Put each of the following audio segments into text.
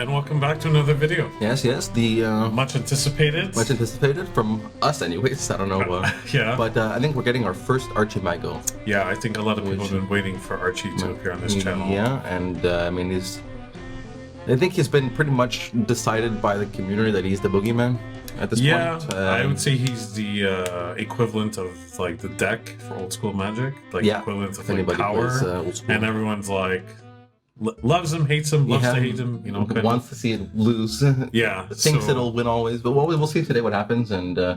and welcome back to another video. Yes, the Much anticipated from us, anyways. I don't know, yeah. But I think we're getting our first Archimago. Yeah, I think a lot of people have been waiting for Archie to appear on this channel. Yeah, and I mean, I think he's been pretty much decided by the community that he's the boogeyman at this point. I would say he's the equivalent of like the deck for old school Magic, like equivalent of like power, plays, and everyone's like. Loves him, hates him, loves to hate him, you know. Wants to see it lose. Yeah. Thinks it'll win always, but we'll see today what happens. And I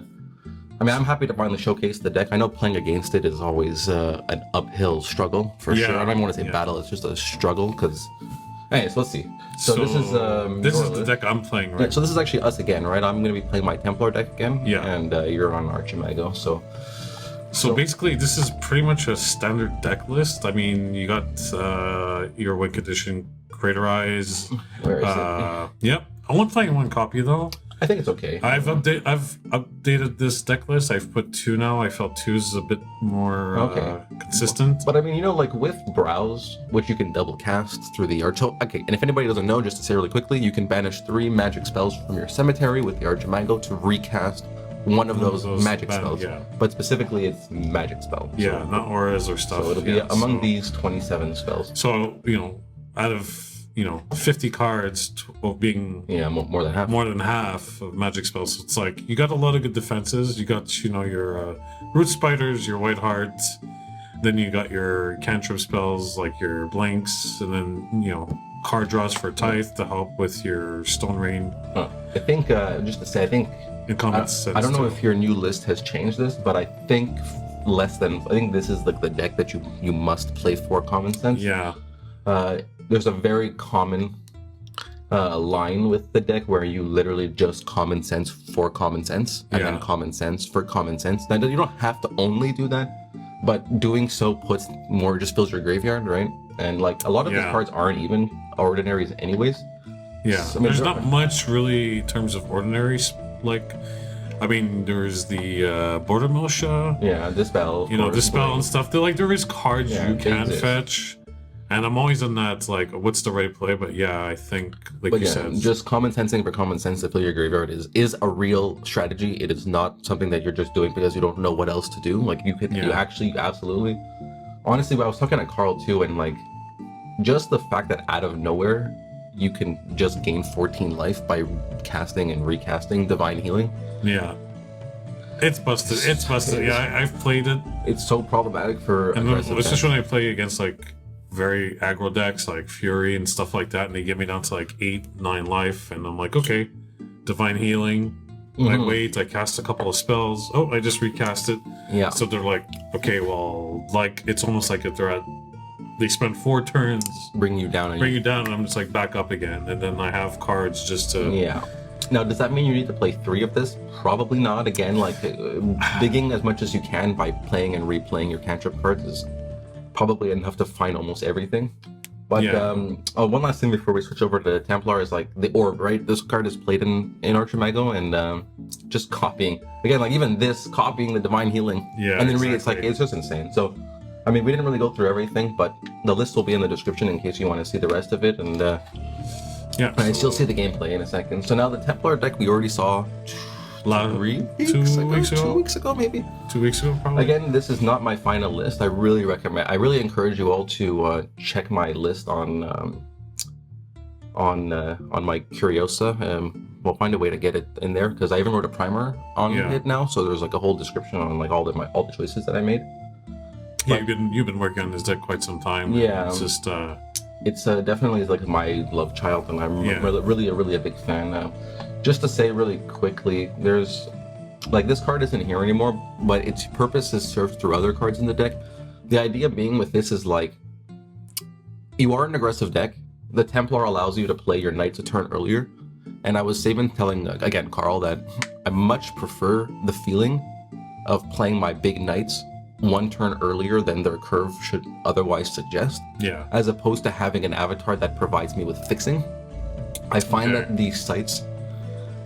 mean, I'm happy to finally showcase the deck. I know playing against it is always an uphill struggle for sure. I don't even want to say battle; it's just a struggle. Because, anyways, let's see. So this is the deck I'm playing, right? Yeah, so this is actually us again, right? I'm going to be playing my Templar deck again. Yeah. And you're on Archimago, So basically, this is pretty much a standard deck list. I mean, you got your Win Condition, Crater Eyes. Where is it? Yep. I'm only playing one copy though. I think it's okay. I've updated this deck list. I've put 2 now. I felt 2 is a bit more consistent. But I mean, you know, like with Browse, which you can double cast through the Okay, and if anybody doesn't know, just to say really quickly, you can banish 3 magic spells from your cemetery with the Archimago to recast one of those magic spells, but specifically it's magic spells. Yeah, so, not auras or stuff. So it'll be among these 27 spells. So, you know, out of, 50 cards of being... Yeah, more than half. More than half of magic spells. So it's like, you got a lot of good defenses. You got, your root spiders, your white hearts. Then you got your cantrip spells, like your blanks. And then, card draws for Tithe to help with your Stone Rain. I think, just to say, I think... I don't know if your new list has changed this, but I think this is like the deck that you must play for Common Sense. Yeah. There's a very common line with the deck where you literally just Common Sense for Common Sense and then Common Sense for Common Sense. Now you don't have to only do that, but doing so just fills your graveyard, right? And like a lot of these cards aren't even ordinaries anyways. Yeah. So, there's not much really in terms of ordinaries. Like, I mean, there's the Border Militia. Yeah, Dispel. Dispel and stuff. There is cards you can fetch. And I'm always on that, like, what's the right play? But yeah, I think, you said. Just common sensing for common sense to fill your graveyard is a real strategy. It is not something that you're just doing because you don't know what else to do. Like, you absolutely. Honestly, I was talking to Carl too, and like, just the fact that out of nowhere, you can just gain 14 life by casting and recasting Divine Healing. Yeah. It's busted. Yeah, I've played it. It's so problematic for aggressive decks. Especially when I play against like very aggro decks like Fury and stuff like that, and they get me down to like 8-9 life, and I'm like, okay, Divine Healing. I wait, I cast a couple of spells. Oh, I just recast it. Yeah. So they're like, okay, well, like it's almost like if they spend 4 turns, bring you down, and I'm just like back up again, and then I have cards just to. Yeah. Now, does that mean you need to play 3 of this? Probably not. Again, like digging as much as you can by playing and replaying your cantrip cards is probably enough to find almost everything. But one last thing before we switch over to Templar is like the orb, right? This card is played in Archimago, and just copying again, like even this copying the Divine Healing, and then it's like it's just insane. So. I mean, we didn't really go through everything, but the list will be in the description in case you want to see the rest of it. And you'll see the gameplay in a second. So now the Templar deck we already saw 2 weeks ago, maybe. 2 weeks ago, probably. Again, this is not my final list. I really encourage you all to check my list on my Curiosa. We'll find a way to get it in there because I even wrote a primer on it now. So there's like a whole description on like all the choices that I made. Yeah, you've been working on this deck quite some time. Yeah, it's just it's definitely like my love child, and I'm really a big fan. Just to say really quickly, there's like this card isn't here anymore, but its purpose is served through other cards in the deck. The idea being with this is like you are an aggressive deck. The Templar allows you to play your knights a turn earlier, and I was even telling again Carl that I much prefer the feeling of playing my big knights 1 turn earlier than their curve should otherwise suggest. Yeah. As opposed to having an avatar that provides me with fixing. I find that the sites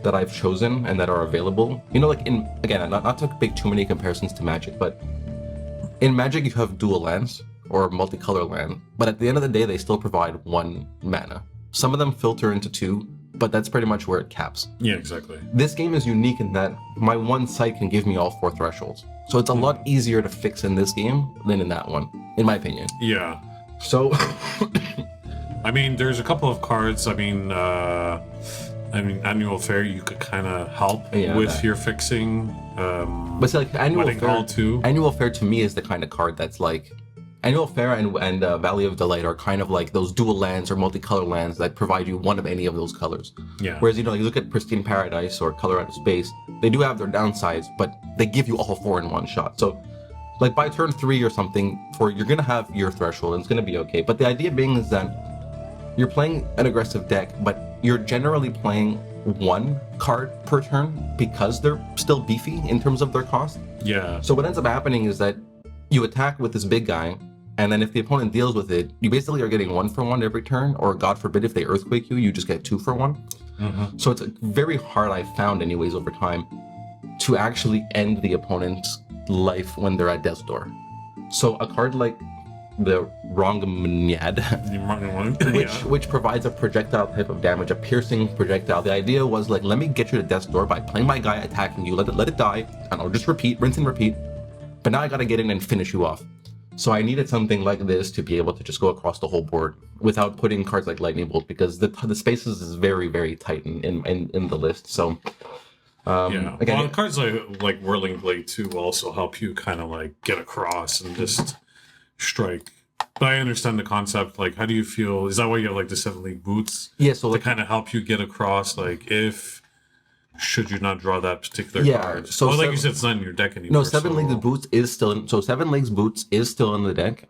that I've chosen and that are available, like not to make too many comparisons to Magic, but in Magic you have dual lands or multicolor land, but at the end of the day they still provide 1 mana. Some of them filter into 2, but that's pretty much where it caps. Yeah, exactly. This game is unique in that my one site can give me all 4 thresholds. So it's a lot easier to fix in this game than in that one, in my opinion. Yeah. So, I mean, there's a couple of cards. I mean, Annual Fair, you could kind of help with your fixing. But see, like Annual Fair to me is the kind of card that's like, Annual Fair and Valley of Delight are kind of like those dual lands or multicolor lands that provide you one of any of those colors. Yeah. Whereas, you look at Pristine Paradise or Color Out of Space, they do have their downsides, but they give you all 4 in one shot. So, like by turn 3 or something, you're gonna have your threshold and it's gonna be okay. But the idea being is that you're playing an aggressive deck, but you're generally playing 1 card per turn because they're still beefy in terms of their cost. Yeah. So what ends up happening is that you attack with this big guy, and then if the opponent deals with it, you basically are getting 1 for 1 every turn, or God forbid if they earthquake you, you just get 2 for 1. Mm-hmm. So it's very hard, I've found anyways over time, to actually end the opponent's life when they're at death's door. So a card like the Wrongmnyad, which provides a projectile type of damage, a piercing projectile. The idea was like, let me get you to death's door by playing my guy attacking you, let it die, and I'll just repeat, rinse and repeat. But now I gotta get in and finish you off. So I needed something like this to be able to just go across the whole board without putting cards like Lightning Bolt, because the spaces is very, very tight in the list. So again, cards like Whirling Blade too will also help you kind of like get across and just strike. But I understand the concept. Like, how do you feel? Is that why you have like the 7 League Boots? Yeah, so to kind of help you get across. Like, should you not draw that particular card? So like you said, it's not in your deck anymore. No, 7 Leagues Boots is still in. So 7 Leagues Boots is still in the deck.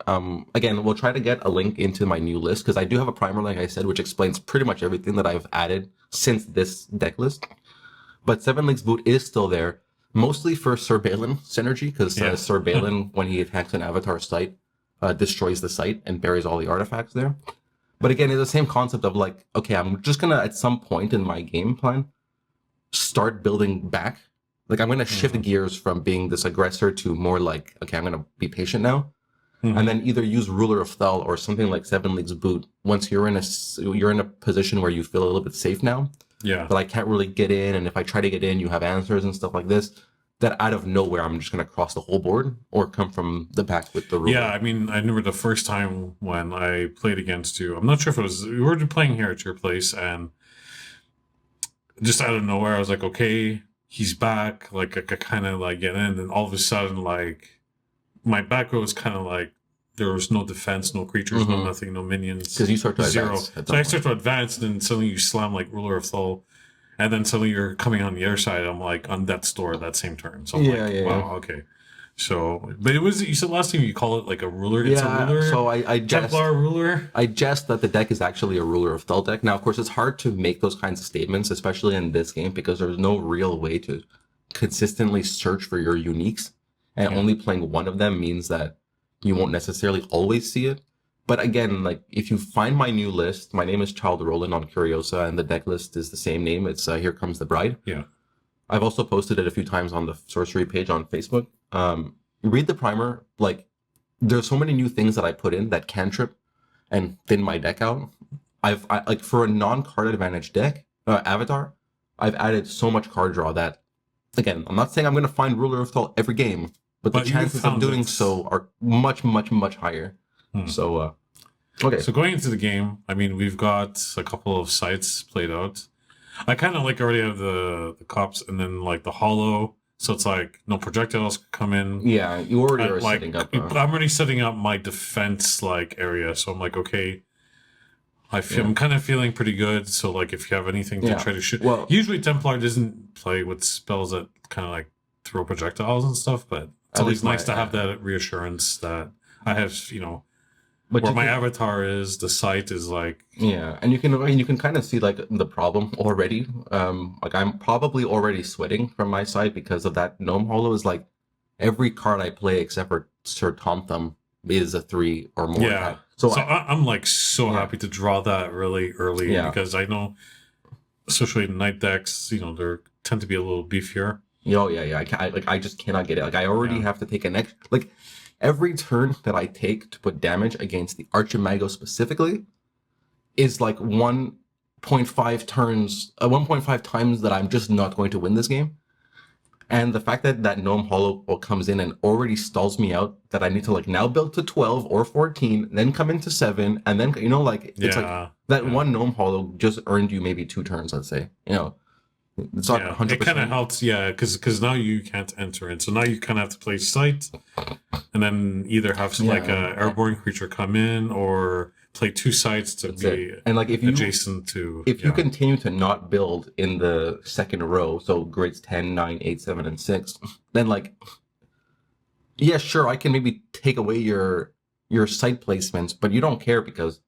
Again, we'll try to get a link into my new list because I do have a primer, like I said, which explains pretty much everything that I've added since this deck list. But 7 Leagues Boot is still there, mostly for Sir Balin synergy, because Sir Balin, when he attacks an avatar site, destroys the site and buries all the artifacts there. But again, it's the same concept of like, okay, I'm just gonna at some point in my game plan start building back. Like, I'm gonna shift gears from being this aggressor to more like, okay, I'm gonna be patient now, and then either use Ruler of Thel or something like 7 Leagues Boot. Once you're in a position where you feel a little bit safe now, but I can't really get in, and if I try to get in, you have answers and stuff like this. That out of nowhere, I'm just gonna cross the whole board or come from the back with the ruler. Yeah, I mean, I remember the first time when I played against you. I'm not sure if it was we were playing here at your place, and just out of nowhere, I was like, okay, he's back. Like, I could kind of like get in, and all of a sudden, like, my back row was kind of like there was no defense, no creatures, no nothing, no minions. Because you start to zero. advance. So I start to advance, and then suddenly you slam like Ruler of Thel. And then suddenly you're coming on the other side. I'm like on death's door that same turn. So I'm wow, okay. So, but it was, you said last time you call it like a ruler. It's a ruler. So I Templar ruler. I jest that the deck is actually a Ruler of Thel deck. Now, of course, it's hard to make those kinds of statements, especially in this game, because there's no real way to consistently search for your uniques. And only playing one of them means that you won't necessarily always see it. But again, like, if you find my new list, my name is Child Roland on Curiosa, and the deck list is the same name. It's Here Comes the Bride. Yeah. I've also posted it a few times on the Sorcery page on Facebook. Read the primer. Like, there's so many new things that I put in that cantrip and thin my deck out. I like, for a non-card advantage deck, avatar, I've added so much card draw that, again, I'm not saying I'm going to find Ruler of Thel every game, but the chances of doing so are much, much, much higher. So, okay. So going into the game, I mean, we've got a couple of sites played out. I kind of like already have the cops and then like the hollow. So it's like no projectiles could come in. Yeah, you already are like, setting up. I'm already setting up my defense like area. So I'm like, okay, I'm kind of feeling pretty good. So like, if you have anything to try to shoot, well, usually Templar doesn't play with spells that kind of like throw projectiles and stuff, but it's always nice to have that reassurance that I have, but where my avatar is, the site is like... Yeah, and you can kind of see like the problem already. Like, I'm probably already sweating from my side because of that Gnome Hollow. Is like every card I play except for Sir Tom Thumb is a 3 or more. Yeah, so I'm like so happy to draw that really early because I know, especially in night decks, they tend to be a little beefier. Oh yeah. I just cannot get it. Like, I already have to take an extra... Like, every turn that I take to put damage against the Archimago specifically is like one 0.5 turns, 1.5 times that I'm just not going to win this game. And the fact that that Gnome Hollow comes in and already stalls me out, that I need to like now build to 12 or 14, then come into 7, and then, you know, like, it's like that one Gnome Hollow just earned you maybe 2 turns, let's say. You know, it's not 100%. It kind of helps, because now you can't enter in. So now you kind of have to play sight, and then either have like a airborne creature come in, or play 2 sites to be and like if you adjacent to. If you continue to not build in the second row, so grids 10, 9, 8, 7, and 6, then like, yeah, sure, I can maybe take away your site placements, but you don't care because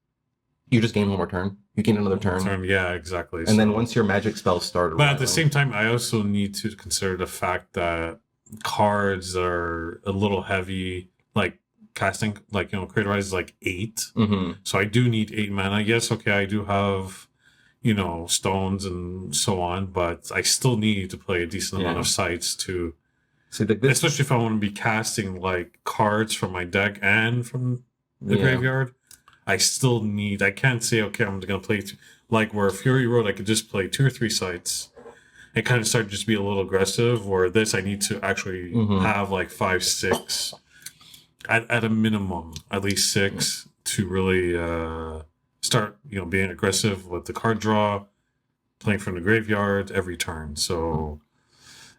you just gain one more turn. You gain another turn. Yeah, exactly. And then once your magic spells start. But at the same time, I also need to consider the fact that cards are a little heavy, like casting, like, you know, Creator Rise is like 8. So I do need 8 mana. Yes, okay, I do have, you know, stones and so on, but I still need to play a decent amount of sites to. See, especially if I want to be casting like cards from my deck and from the graveyard. I still need. I can't say, okay, I'm going to play like where Fury Road. I could just play 2 or 3 sites. It kind of started to just be a little aggressive. Where this, I need to actually have like 5, 6, at a minimum, at least 6 to really start, you know, being aggressive with the card draw, playing from the graveyard every turn. So,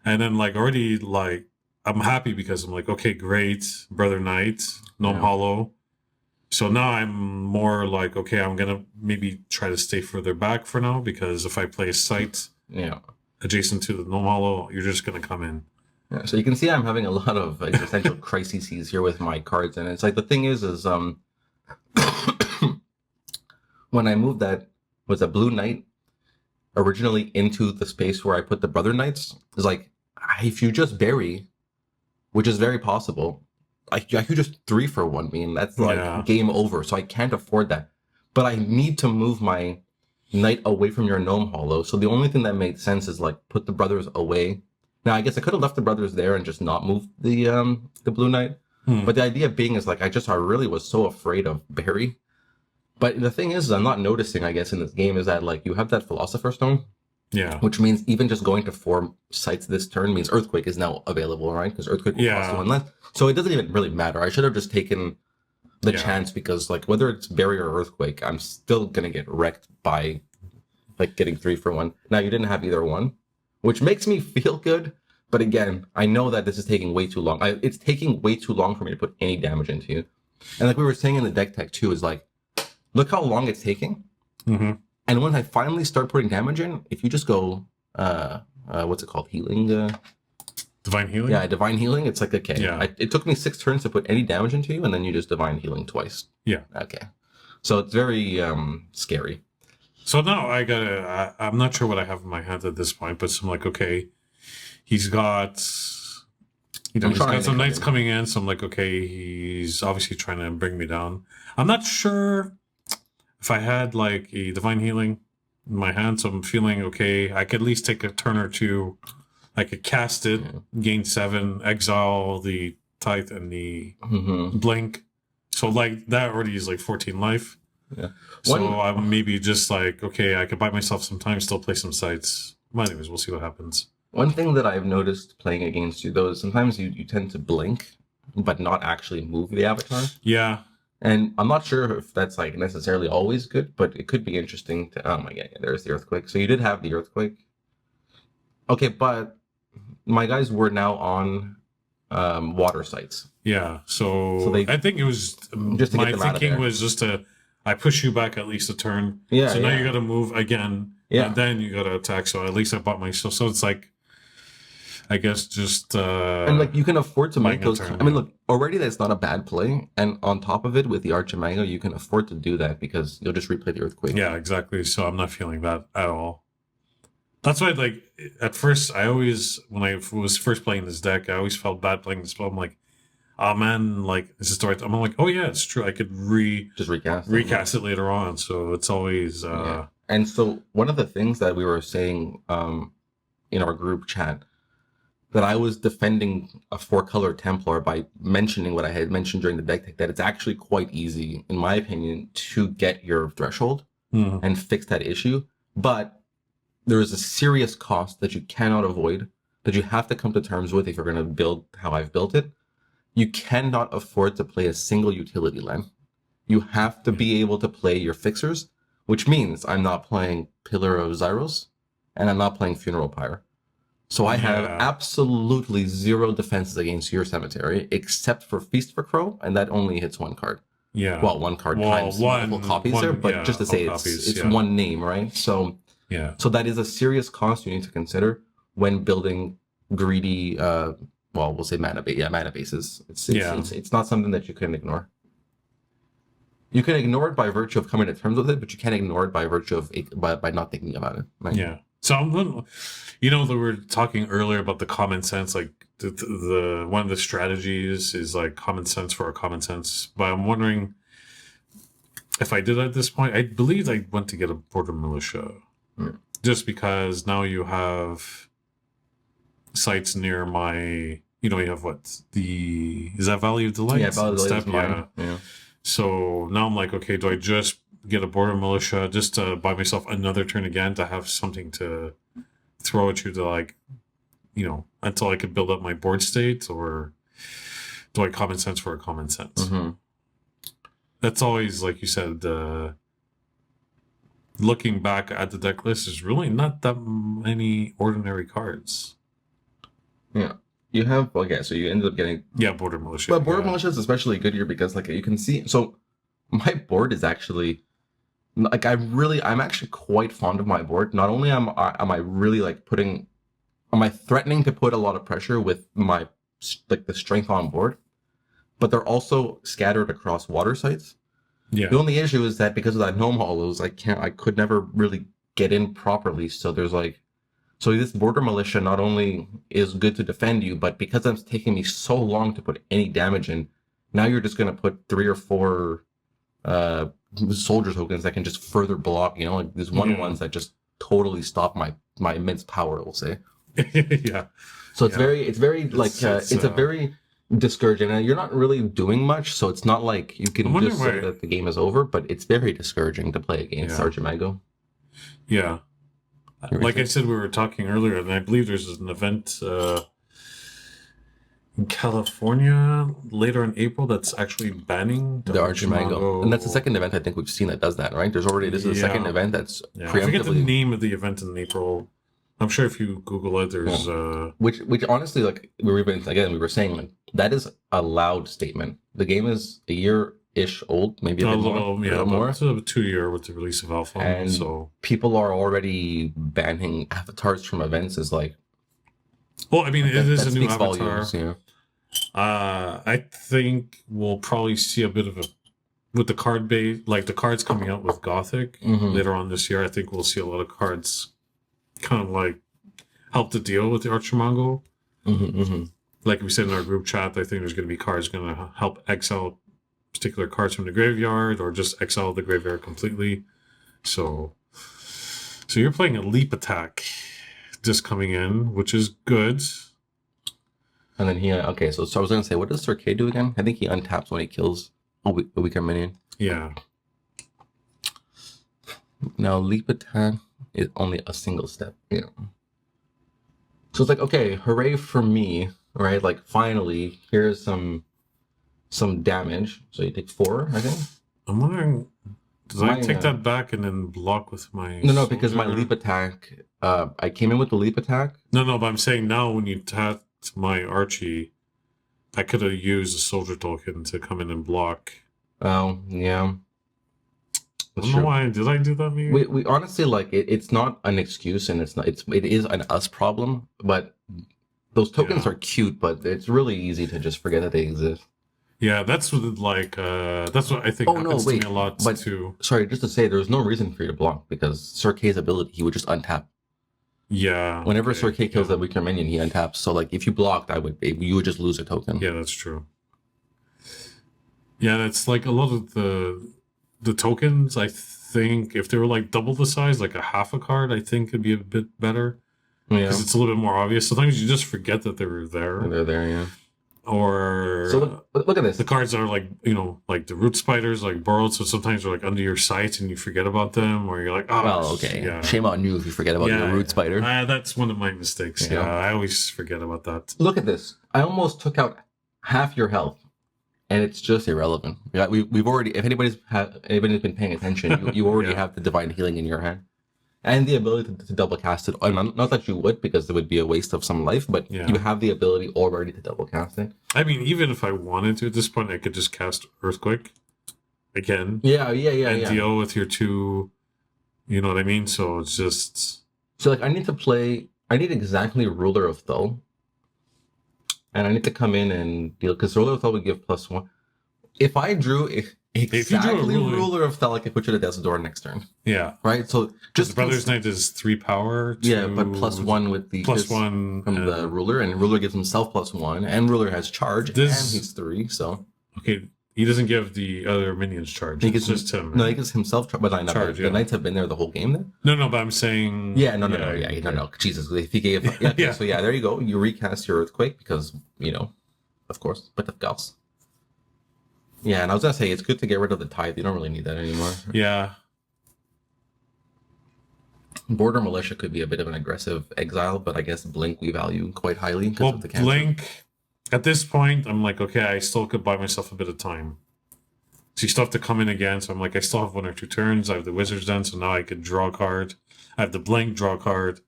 and then like already like I'm happy because I'm like, okay, great, Brother Knight, Gnome Hollow. So now I'm more like, okay, I'm going to maybe try to stay further back for now, because if I play a site adjacent to the Gnome Hollow, you're just going to come in. Yeah, so you can see I'm having a lot of existential crises here with my cards. And it's like, the thing is when I moved that, was a Blue Knight originally into the space where I put the Brother Knights, it's like, if you just bury, which is very possible, I could just 3-for-1 me, and that's like game over. So I can't afford that. But I need to move my Knight away from your Gnome Hollow. So the only thing that made sense is like put the brothers away. Now I guess I could have left the brothers there and just not moved the Blue Knight. But the idea being is like I really was so afraid of Barry. But the thing is, I'm not noticing, I guess, in this game is that like you have that Philosopher's Stone. Yeah. Which means even just going to 4 sites this turn means Earthquake is now available, right? Because Earthquake will cost 1 less. So it doesn't even really matter. I should have just taken the chance, because like whether it's Barrier or Earthquake, I'm still going to get wrecked by like getting 3-for-1. Now you didn't have either one, which makes me feel good. But again, I know that this is taking way too long. It's taking way too long for me to put any damage into you. And like we were saying in the deck tech too, is like, look how long it's taking. And when I finally start putting damage in, if you just go, what's it called? Healing? Divine Healing? Yeah, Divine Healing. It's like, okay. It took me 6 turns to put any damage into you, and then you just Divine Healing twice. Yeah. Okay. So it's very scary. So now I'm not sure what I have in my hand at this point, but I'm like, okay, he's got some knights coming in, so I'm like, okay, he's obviously trying to bring me down. I'm not sure if I had like a Divine Healing in my hand, so I'm feeling okay. I could at least take a turn or 2. I could cast it, gain 7, exile the Tithe and the Blink. So like that already is like 14 life. Yeah. So I'm maybe just like, okay, I could buy myself some time, still play some sites. But anyways, we'll see what happens. One thing that I've noticed playing against you, though, is sometimes you tend to blink, but not actually move the avatar. Yeah. And I'm not sure if that's like necessarily always good, but it could be interesting to. Oh my god, there's the Earthquake. So you did have the Earthquake. Okay, but my guys were now on water sites. Yeah. So I think it was just to my get them out of thinking there. was just I push you back at least a turn. Yeah. So now you got to move again. Yeah. And then you got to attack. So at least I bought myself. So it's like, I guess just and like you can afford to make those. turn, I mean, look, already that's not a bad play, and on top of it with the Archimago, you can afford to do that because you'll just replay the Earthquake. Yeah, exactly. So I'm not feeling that at all. That's why, like, at first, when I was first playing this deck, I always felt bad playing this spell. I'm like, oh man, like, is this the right time? I'm like, oh yeah, it's true. I could just recast it later on. So it's always. And so one of the things that we were saying in our group chat, that I was defending a 4-color Templar by mentioning what I had mentioned during the deck tech, that it's actually quite easy, in my opinion, to get your threshold and fix that issue. but there is a serious cost that you cannot avoid, that you have to come to terms with if you're going to build how I've built it. You cannot afford to play a single utility land. You have to be able to play your fixers, which means I'm not playing Pillar of Zyros, and I'm not playing Funeral Pyre. So I have absolutely zero defenses against your cemetery, except for Feast for Crow, and that only hits one card. Yeah. Well, one card times multiple copies there, but just to say it's one name, right? So so that is a serious cost you need to consider when building greedy, we'll say mana bases. It's not something that you can ignore. You can ignore it by virtue of coming to terms with it, but you can't ignore it by virtue of by not thinking about it. Right? Yeah. So we were talking earlier about the common sense, like the one of the strategies is like common sense for a common sense. But I'm wondering if I did at this point, I believe I went to get a border militia, just because now you have sites near my. You have is that Valley of Delight? Yeah, Valley of Delight is mine. Yeah. So now I'm like, okay, do I just get a border militia just to buy myself another turn again to have something to throw at you to until I could build up my board state, or do I common sense for a common sense? Mm-hmm. That's always, like you said, looking back at the deck list, is really not that many ordinary cards. Yeah. You have, so you ended up getting... Yeah, border militia. But border militia is especially good here because, you can see... So, my board is actually... I'm actually quite fond of my board. Not only am I really, am I threatening to put a lot of pressure with my, the strength on board, but they're also scattered across water sites. Yeah. The only issue is that because of that gnome hollows, I could never really get in properly. So there's so this border militia not only is good to defend you, but because it's taking me so long to put any damage in, now you're just going to put 3 or 4 soldier tokens that can just further block, these 1/1s that just totally stop my immense power, we'll say. Yeah. So it's very it's a very discouraging, and you're not really doing much, so it's not like you can just say that the game is over, but it's very discouraging to play against Archimago. Yeah. Like I said, we were talking earlier, and I believe there's an event in California later in April that's actually banning the Archimago. And that's the second event I think we've seen that does that, right? This is the second event that's preemptively... I forget the name of the event in April. I'm sure if you Google it, there's... Which honestly, we were saying, that is a loud statement. The game is a year-ish old, maybe a little more. It's a 2 year with the release of Alpha. And so people are already banning avatars from events well, I mean, it is a new avatar. Volumes, yeah. I think we'll probably see a bit of with the card base, the cards coming out with Gothic later on this year. I think we'll see a lot of cards kind of help to deal with the Archimago. Like we said in our group chat, I think there's going to be cards going to help exile particular cards from the graveyard, or just exile the graveyard completely. So you're playing a leap attack just coming in, which is good. And then so I was going to say, what does Sir K do again? I think he untaps when he kills a weaker minion. Yeah. Now, leap attack is only a single step. Yeah. So it's okay, hooray for me, right? Finally, here's some damage. So you take 4, I think. I'm wondering, I take that back and then block with my... No, because my leap attack, I came in with the leap attack. No, but I'm saying now when you tapped my Archie, I could have used a soldier token to come in and block. Oh, yeah. I don't know why. Did I do that? Maybe? We honestly, it's not an excuse, and it is an us problem, but those tokens are cute, but it's really easy to just forget that they exist. Yeah, that's what I think happens to me a lot too. Sorry, just to say, there's no reason for you to block, because Sir K's ability, he would just untap. Yeah. Whenever Sir K kills that weaker minion, he untaps. So if you blocked, you would just lose a token. Yeah, that's true. Yeah, that's a lot of the tokens. I think if they were double the size, a half a card, I think it'd be a bit better. Yeah. Because it's a little bit more obvious. Sometimes you just forget that they were there. They're there, yeah. or So look at this. the cards are like, like the root spiders, like borrowed, so sometimes they're like under your sight and you forget about them, or you're like, oh, Well, okay. yeah. Shame on you if you forget about your root spider. That's one of my mistakes. Yeah. I always forget about that. Look at this. I almost took out half your health, and it's just irrelevant. Yeah, we've already. If anybody's been paying attention, you already have the divine healing in your hand, and the ability to double cast it. Not that you would, because it would be a waste of some life, but you have the ability already to double cast it. I mean, even if I wanted to at this point, I could just cast Earthquake again. Yeah. And deal with your 2. You know what I mean? So it's just. So like, I need exactly Ruler of Thull. And I need to come in and deal, because Ruler of Thull would give +1. If I drew exactly Ruler of Thull, I could put you to Death's Door next turn. Yeah. Right? So just the Brother's Knight is 3 power. Yeah, but +1 with the +1 from the Ruler, and Ruler gives himself +1, and Ruler has charge, and he's 3, so. Okay, he doesn't give the other minions charge. It's just him. No, he gives himself charge, but the Knights have been there the whole game then? No, but I'm saying... No. Jesus, if he gave... So there you go. You recast your Earthquake because, of course, but of course. Yeah, and I was going to say, it's good to get rid of the Tithe. You don't really need that anymore. Yeah. Border Militia could be a bit of an aggressive exile, but I guess Blink we value quite highly because of the cancer. Blink, at this point, I'm like, okay, I still could buy myself a bit of time. So you still have to come in again, so I'm like, I still have 1 or 2 turns. I have the Wizard's Den, so now I could draw a card. I have the Blink, draw a card.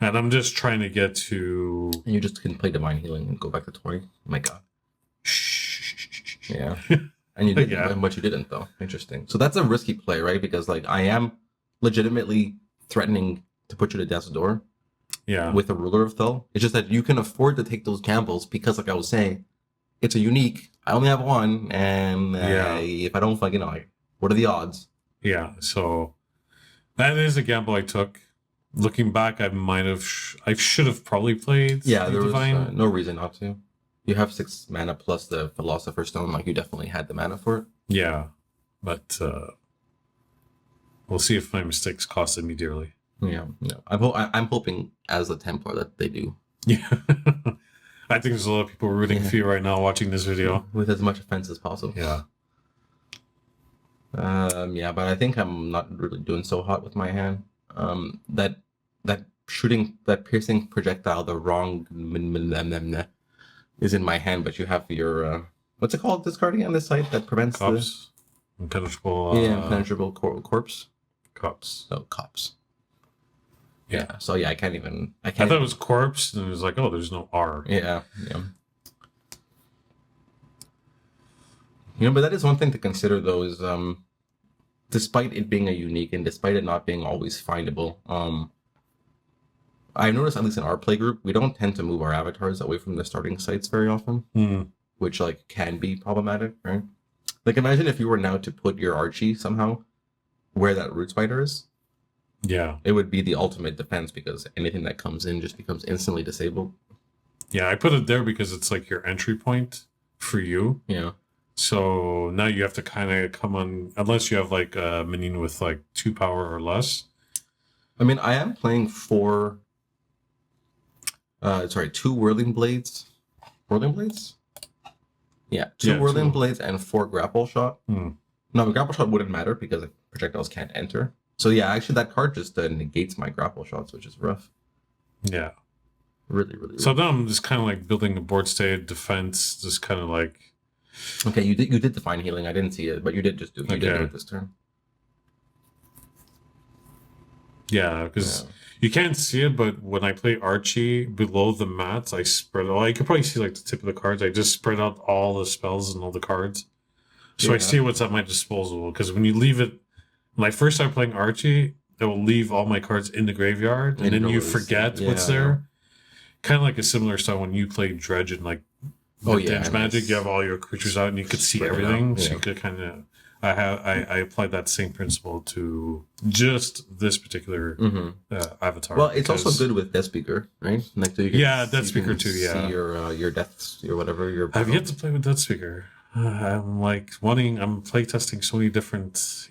And I'm just trying to get to... And you just can play Divine Healing and go back to 20. Oh my god. Yeah. And you did, but you didn't, though. Interesting. So that's a risky play, right? Because, like, I am legitimately threatening to put you to Death's Door. Yeah. With a Ruler of Thull. It's just that you can afford to take those gambles because, like I was saying, it's a unique. I only have 1, and if I don't fucking know, what are the odds? Yeah, so that is a gamble I took. Looking back, I should have probably played. Yeah, there was no reason not to. You have 6 mana plus the Philosopher's Stone. Like, you definitely had the mana for it. Yeah, but we'll see if my mistakes costed me dearly. Yeah. I'm hoping as a Templar that they do. Yeah. I think there's a lot of people rooting for you right now watching this video. With as much offense as possible. Yeah. But I think I'm not really doing so hot with my hand. That piercing projectile, the wrong is in my hand, but you have your what's it called? Discarding on this site that prevents Cops. Impenetrable. Impenetrable corpse. Cops. Oh, cops. Yeah. So I can't. I thought it was corpse, and it was like, oh, there's no R. Yeah. But that is one thing to consider, though, is despite it being a unique and despite it not being always findable, I've noticed, at least in our playgroup, we don't tend to move our avatars away from the starting sites very often, which can be problematic, right? Like, imagine if you were now to put your Archie somehow where that root spider is. Yeah. It would be the ultimate defense because anything that comes in just becomes instantly disabled. Yeah, I put it there because it's like your entry point for you. Yeah. So now you have to kind of come on, unless you have like a minion with like 2 power or less. I mean, I am playing 2 Whirling Blades. Whirling Blades? Yeah, 2 Whirling Blades and 4 Grapple Shot. No, the Grapple Shot wouldn't matter because projectiles can't enter. So yeah, actually that card just negates my Grapple Shots, which is rough. Yeah. Really, really rough. So now I'm just kind of like building a board state defense, just kind of like... Okay, you did Divine Healing. I didn't see it, but you did just do it. You did do it this turn. Yeah, because you can't see it, but when I play Archie, below the mats, I spread out. You can probably see like the tip of the cards. I just spread out all the spells and all the cards. So I see what's at my disposal. Because when you leave it... When I first started playing Archie, I will leave all my cards in the graveyard, and then you forget what's there. Kind of like a similar style when you play Dredge and like Vintage Magic. You have all your creatures out, and you could see everything. So you could kind of... I applied that same principle to just this particular avatar. Well, it's also good with Death Speaker, right? Like, so you can Death Speaker too. Yeah, see your deaths, your whatever. I've yet to play with Death Speaker. I'm like I'm playtesting so many different,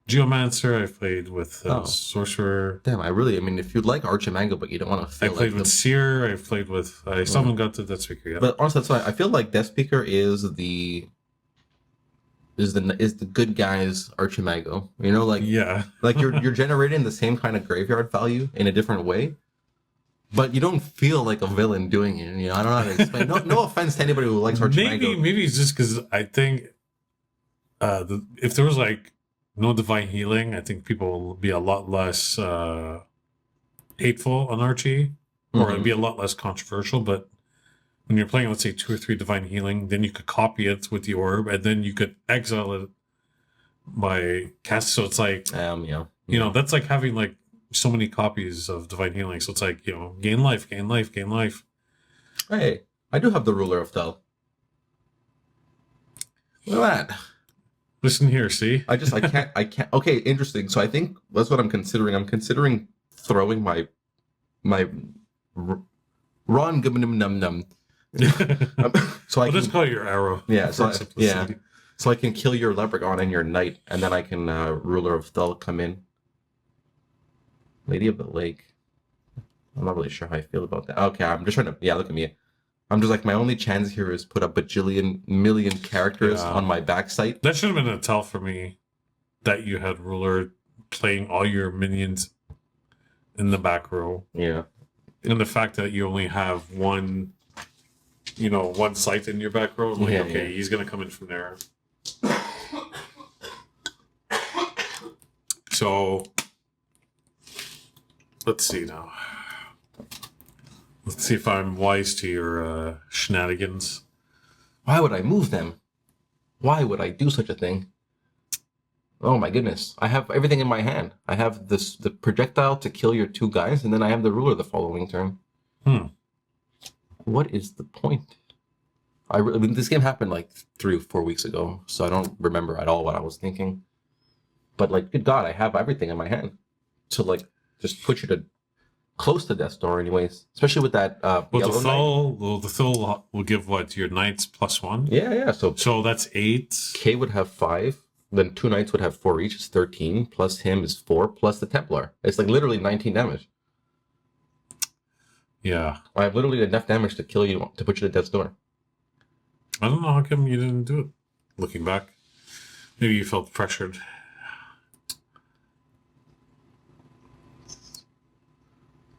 Geomancer. I've played with Oh. Sorcerer. Damn, I mean, if you like Archimago, but you don't want to I feel played like with Seer. I've played with. I still haven't got to Death Speaker yet. But honestly, that's why I feel like Death Speaker is the good guy's Archimago. You know, like yeah, like you're generating the same kind of graveyard value in a different way, but you don't feel like a villain doing it. You know, I don't know how to explain. No offense to anybody who likes Archimago. maybe it's just because I think if there was like no divine healing, I think people will be a lot less hateful on Archie, or it'd be a lot less controversial. But when you're playing, let's say 2 or 3 divine healing, then you could copy it with the orb, and then you could exile it by cast. So it's like, Yeah. you know, that's like having like so many copies of divine healing. So it's like, you know, gain life, gain life, gain life. Hey, I do have the ruler of Thel. Look at that. Listen here, see? I can't. Okay, interesting. So I think that's what I'm considering. I'm considering throwing my Ron Gum Num Num. So I I'll can, just call it your arrow. yeah, so for simplicity. so I can kill your Leprechaun and your Knight, and then I can Ruler of Thel come in. Lady of the Lake. I'm not really sure how I feel about that. Okay, I'm just trying to. Yeah, look at me. I'm just like, my only chance here is put a bajillion million characters on my back site. That should have been a tell for me that you had ruler playing all your minions in the back row. Yeah. And the fact that you only have one site in your back row. Like, okay, he's going to come in from there. So, let's see now. Let's see if I'm wise to your shenanigans. Why would I move them? Why would I do such a thing? Oh my goodness. I have everything in my hand. I have the projectile to kill your 2 guys, and then I have the ruler the following turn. What is the point? I mean, this game happened like 3 or 4 weeks ago, so I don't remember at all what I was thinking. But like, good God, I have everything in my hand to like just put you to close to death's door, anyways. Especially with that. Well, the Thul will give what, your knights +1. Yeah. So that's 8. K would have 5. Then 2 knights would have 4 each. It's 13. Plus him is 4. Plus the Templar. It's like literally 19 damage. Yeah. I have literally enough damage to kill you, to put you to death's door. I don't know how come you didn't do it. Looking back, maybe you felt pressured.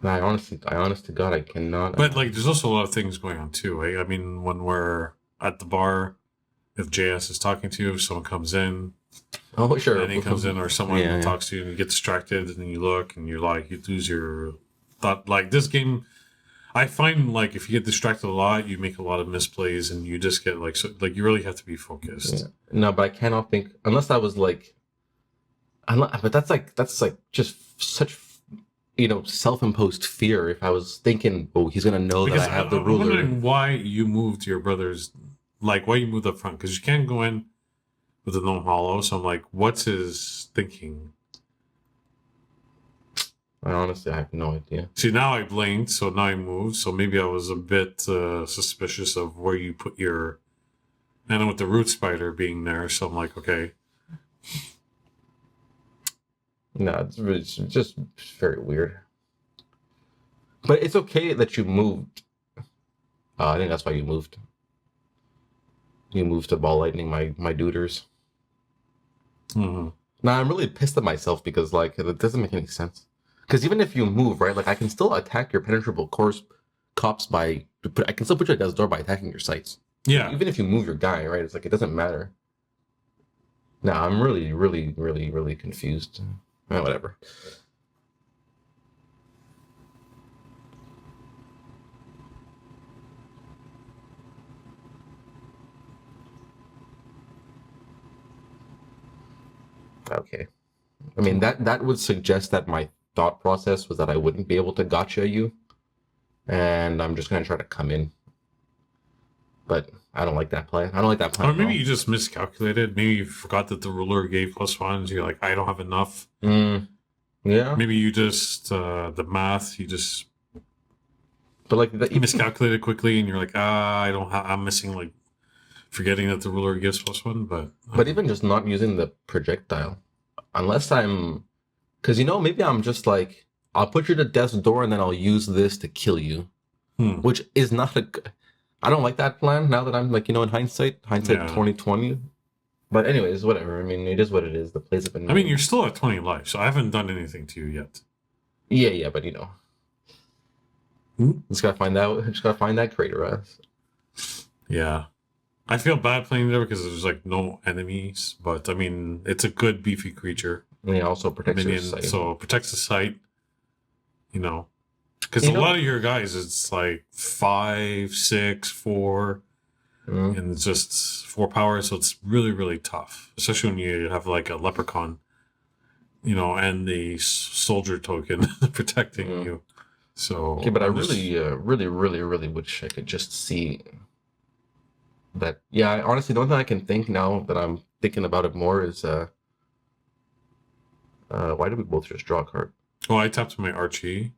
I honest to God, I cannot. But like, there's also a lot of things going on too. Right? I mean, when we're at the bar, if JS is talking to you, if someone comes in, oh sure, and he comes in, or someone Yeah. talks to you, and you get distracted, and you look, and you're like, you lose your thought. Like this game, I find like if you get distracted a lot, you make a lot of misplays, and you just get like you really have to be focused. Yeah. No, but I cannot think unless I was like, but that's like just such, you know, self-imposed fear. If I was thinking, oh, he's gonna know Because that I have the I'm ruler. wondering why you moved your brothers, like why you moved up front, because you can't go in with the gnome hollow. So I'm like, what's his thinking? I honestly, I have no idea. See, now I blinked, so now I moved. So maybe I was a bit suspicious of where you put your, and then with the root spider being there, so I'm like, okay. No, it's just very weird. But it's okay that you moved. I think that's why you moved. You moved to ball lightning my duders. Mm-hmm. Now I'm really pissed at myself because like it doesn't make any sense. Because even if you move, right, like I can still attack your penetrable cops I can still put you at death's door by attacking your sites. Yeah. Even if you move your guy, right, it's like it doesn't matter. No, I'm really, really, really, really confused. Whatever. Okay. I mean, that would suggest that my thought process was that I wouldn't be able to gotcha you, and I'm just gonna try to come in. But I don't like that play. I don't like that plan. Or maybe you just miscalculated. Maybe you forgot that the ruler gave +1s. You're like, I don't have enough. Yeah. Maybe you just the math. You just But like you miscalculated quickly, and you're like, I don't have. I'm missing like forgetting that the ruler gives +1. But even just not using the projectile, unless I'm, because maybe I'm just like, I'll put you to death's door and then I'll use this to kill you, which is not I don't like that plan now that I'm like, in hindsight 2020. But anyways, whatever. I mean, it is what it is. The plays have been. I mean, you're still at 20 life, so I haven't done anything to you yet. Yeah, but just gotta find that crater. Yeah. I feel bad playing there because there's like no enemies, but I mean, it's a good beefy creature. And it also protects your sight. So it protects the sight, because a lot of your guys, it's like 5, 6, 4, and it's just 4 power, so it's really, really tough, especially when you have like a leprechaun, and the soldier token protecting you. So okay, but I really wish I could just see that. Yeah, honestly, the only thing I can think now that I'm thinking about it more is why did we both just draw a card? Oh, I tapped my Archie.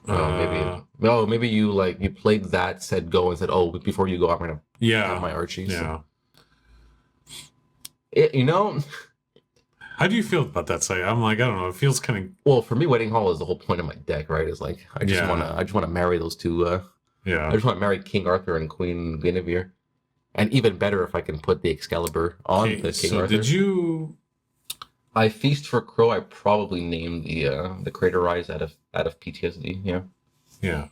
Maybe you played that, said go, and said, oh, before you go, I'm gonna have my Archie. Yeah. So. How do you feel about that site? I'm like, I don't know. It feels kind of. Well, for me, Wedding Hall is the whole point of my deck, right? Is like I just want to marry those two. I just want to marry King Arthur and Queen Guinevere, and even better if I can put the Excalibur on the King Arthur. Did you? I Feast for Crow. I probably named the Crater Rise out of PTSD. Yeah. Yeah.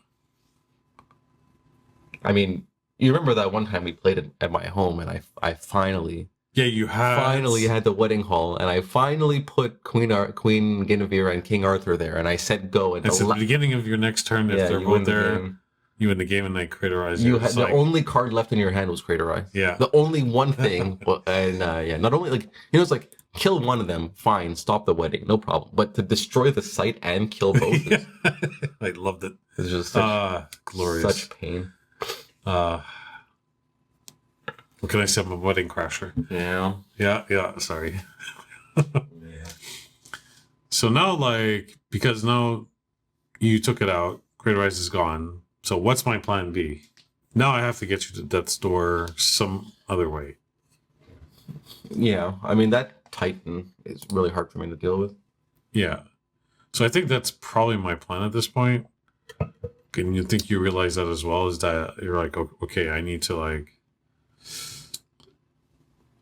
I mean, you remember that one time we played it at my home, and I finally. Yeah, you finally had the Wedding Hall, and I finally put Queen Guinevere and King Arthur there, and I said go. And it's at the beginning of your next turn. If they're both there, you win the game, and they Craterize. You had the only card left in your hand was Craterize. Yeah, the only one thing. Not only like it's like kill one of them, fine, stop the wedding, no problem. But to destroy the site and kill both, I loved it. It's just glorious, such pain. What can I say? I'm a wedding crasher. Yeah. Sorry. So now, because now you took it out, Great Rise is gone. So what's my plan B? Now I have to get you to death's door some other way. Yeah, I mean that Titan is really hard for me to deal with. Yeah. So I think that's probably my plan at this point. And you think you realize that as well? Is that you're like, okay, I need to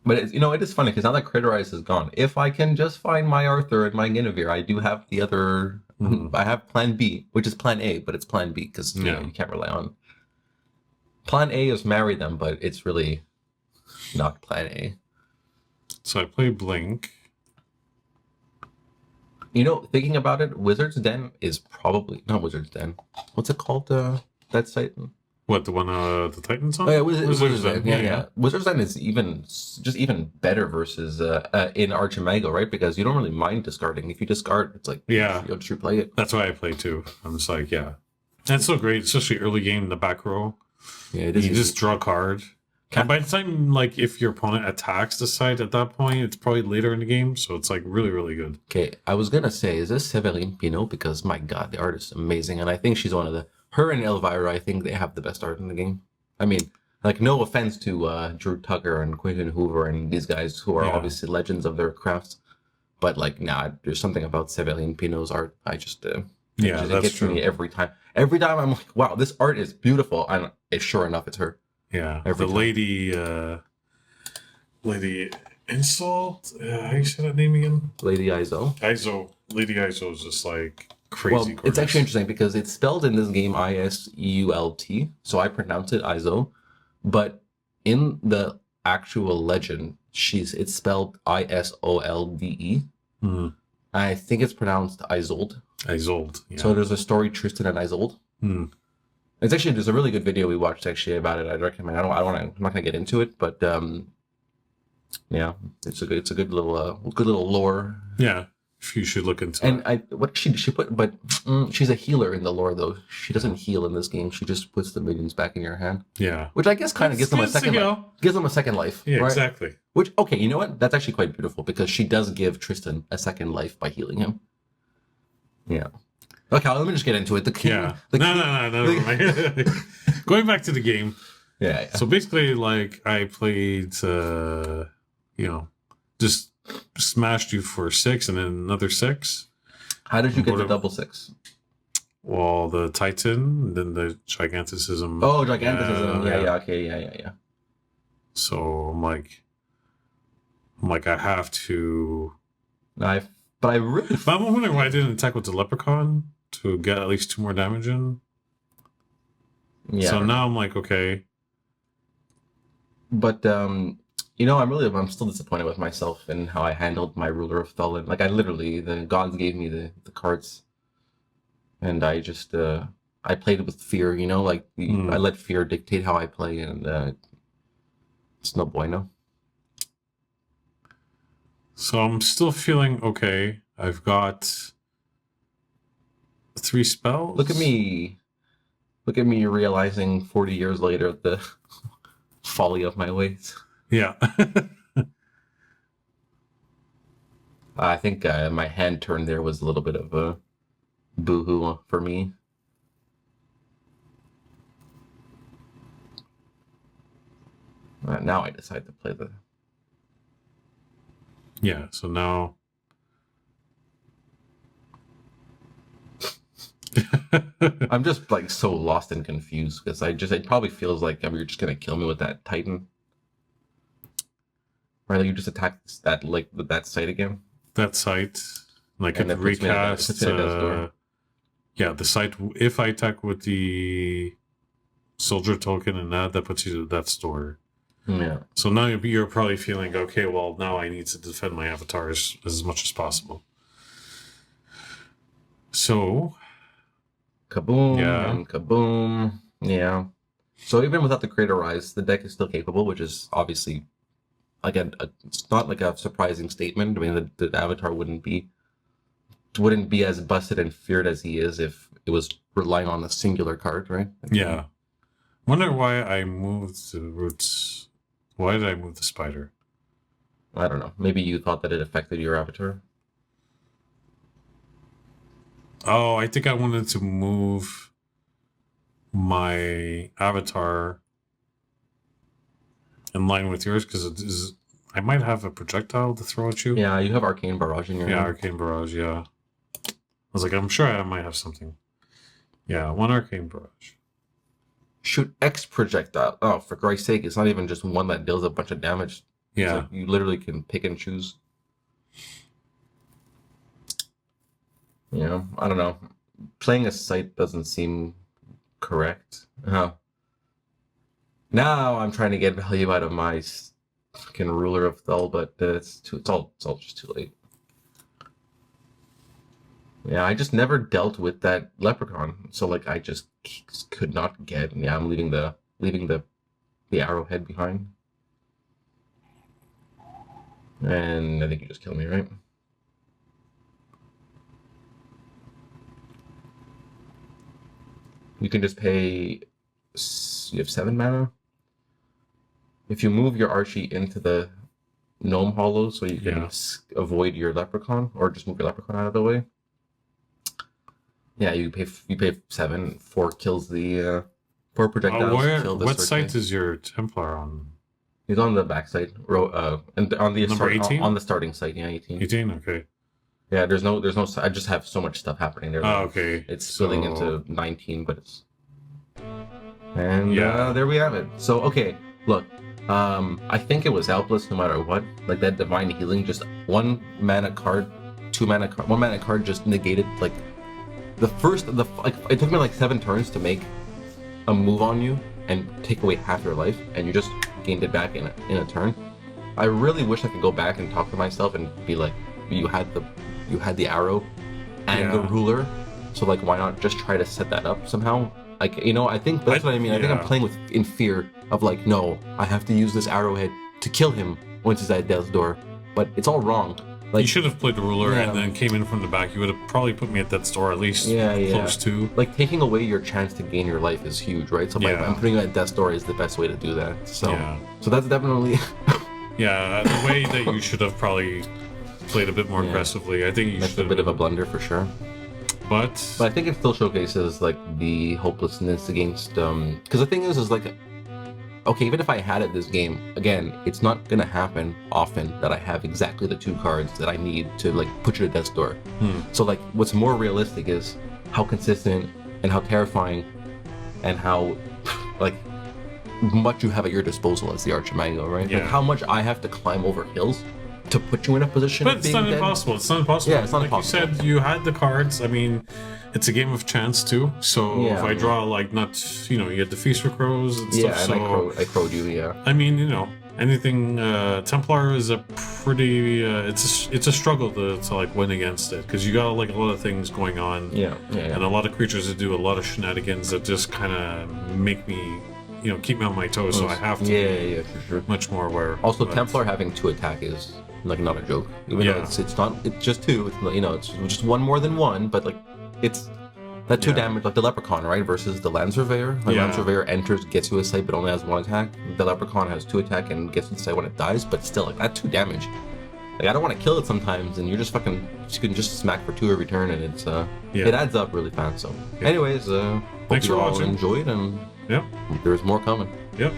But it is funny because now that Craterize is gone, if I can just find my Arthur and my Guinevere, I do have the other. I have Plan B, which is Plan A, but it's Plan B because you can't rely on. Plan A is marry them, but it's really not Plan A. So I play Blink. Thinking about it, Wizard's Den is probably not Wizard's Den. What's it called? That site. What, the one the Titans on? Oh, yeah, Wizard's Den. Yeah. Wizard's Den is even better versus in Archimago, right? Because you don't really mind discarding. If you discard, it's like you'll just replay it. That's why I play too. I'm just like, yeah. And it's so great, especially early game in the back row. Yeah, it is. You just draw a card. And by the time, if your opponent attacks the site at that point, it's probably later in the game, so it's really, really good. Okay, I was gonna say, is this Severine Pino? Because my God, the art is amazing, and I think she's one of her and Elvira. I think they have the best art in the game. I mean, no offense to Drew Tucker and Quentin Hoover and these guys who are obviously legends of their crafts, but there's something about Severine Pino's art. I just it gets me every time. Every time I'm like, wow, this art is beautiful, and sure enough, it's her. Yeah, the lady Insult. How you say that name again? Lady Izo. Lady Izo is just crazy. Well, it's actually interesting because it's spelled in this game Iseult, so I pronounce it Izo, but in the actual legend, it's spelled Isolde. Mm-hmm. I think it's pronounced Isolde. Isolde. Yeah. So there's a story Tristan and Isolde. Hmm. There's a really good video we watched actually about it. I'd recommend. I'm not gonna get into it, but it's a good little lore. Yeah, you should look into. And what she put, but she's a healer in the lore though. She doesn't heal in this game. She just puts the minions back in your hand. Yeah, which I guess kind of gives them a second life. Yeah, right? Exactly. Which you know what? That's actually quite beautiful because she does give Tristan a second life by healing him. Yeah. Okay, let me just get into it. No. Going back to the game. Yeah. So basically, I played, just smashed you for 6 and then another 6. How did you get the Whatever. double 6? Well, the Titan, then the Giganticism. Oh, Giganticism. Yeah. Okay. Yeah. So I'm like, I have to. But I really. But I'm wondering why I didn't attack with the Leprechaun to get at least 2 more damage in. Yeah. So now I'm like, okay. But I'm still disappointed with myself and how I handled my ruler of Thulin. Like the gods gave me the cards, and I just I played with fear. I let fear dictate how I play, and it's no bueno. So I'm still feeling okay. I've got 3 spells. Look at me realizing 40 years later the folly of my ways. Yeah. I think my hand turn there was a little bit of a boo-hoo for me. Now I decide to play the... Yeah, so now... I'm just like so lost and confused because it probably feels like you're just gonna kill me with that Titan. Right, like you just attack that site again. That site, like And it that puts me at recast. death's door. Yeah, the site. If I attack with the soldier token and that puts you to death's door. Yeah. So now you're probably feeling okay. Well, now I need to defend my avatar as much as possible. So. Kaboom Yeah. and kaboom. Yeah. So even without the Creator Rise, the deck is still capable, which is obviously, again, it's not like a surprising statement. I mean, the avatar wouldn't be as busted and feared as he is if it was relying on a singular card, right? Yeah. Wonder why I moved the roots. Why did I move the spider? I don't know. Maybe you thought that it affected your avatar. Oh, I think I wanted to move my avatar in line with yours because I might have a projectile to throw at you. Yeah, you have Arcane Barrage in your hand. Arcane Barrage, yeah. I was like, I'm sure I might have something. Yeah, 1 Arcane Barrage. Shoot X projectile. Oh, for Christ's sake, it's not even just one that deals a bunch of damage. Yeah. Like you literally can pick and choose. I don't know. Playing a site doesn't seem correct. Now I'm trying to get value out of my fucking ruler of Thul, but it's all just too late. Yeah, I just never dealt with that leprechaun, so like I just could not get. Yeah, I'm leaving the arrowhead behind, and I think you just killed me, right? You can just pay. You have 7 mana. If you move your Archie into the Gnome Hollow, so you can avoid your Leprechaun, or just move your Leprechaun out of the way. Yeah, you pay 7. 4 kills the 4 projectiles. Kill the what Sorcery. site is your Templar on? He's on the backside, and on the Number 18? on the starting site. Yeah, 18. 18? Okay. Yeah, there's no. I just have so much stuff happening there. Oh, okay. It's spilling into 19, but it's. And there we have it. So okay, look, I think it was helpless no matter what. Like that divine healing, just 1 mana card, 2 mana card, 1 mana card just negated like it took me like 7 turns to make a move on you and take away half your life, and you just gained it back in a turn. I really wish I could go back and talk to myself and be like, you had the arrow and the ruler, so like why not just try to set that up somehow? Like, I think that's what I mean. I think I'm playing in fear of like, no, I have to use this arrowhead to kill him once he's at death's door, but it's all wrong. Like, you should have played the ruler and then came in from the back. You would have probably put me at death's door at least close to. Like taking away your chance to gain your life is huge, right? So I'm putting you at death's door is the best way to do that. So so that's definitely the way that you should have probably played a bit more aggressively. I think that's a bit of a blunder for sure. But I think it still showcases like the hopelessness against because the thing is like okay, even if I had it this game, again, it's not gonna happen often that I have exactly the 2 cards that I need to like put you to death's door. So like, what's more realistic is how consistent and how terrifying and how like much you have at your disposal as the Archimago, right? Yeah. Like how much I have to climb over hills to put you in a position But of it's being not dead. impossible. It's not impossible. Yeah, it's not like impossible. you said, you had the cards. I mean, it's a game of chance too. So Yeah, if I yeah. draw like not, you had the Feast for Crows and Yeah, stuff. and I crowed you, yeah. I mean, anything Templar is a pretty it's a struggle to like win against it because you got like a lot of things going on. Yeah. And a lot of creatures that do a lot of shenanigans that just kind of make me, keep me on my toes. So I have to Yeah, for sure. be much more aware. Also, But- Templar having 2 attack is like not a joke. Even though Yeah. it's just 2. It's it's just 1 more than 1, but like it's that 2 Yeah. damage, like the Leprechaun, right? Versus the Land Surveyor. Like Yeah. Land Surveyor enters, gets you a sight, but only has 1 attack. The Leprechaun has 2 attack and gets you a sight when it dies, but still, like that 2 damage. Like I don't want to kill it sometimes, and you're just fucking. You can just smack for 2 every turn, and it's Yeah. it adds up really fast. So, Yeah. anyways, Thanks hope you for all watching. enjoyed, and Yep. there's more coming. Yep.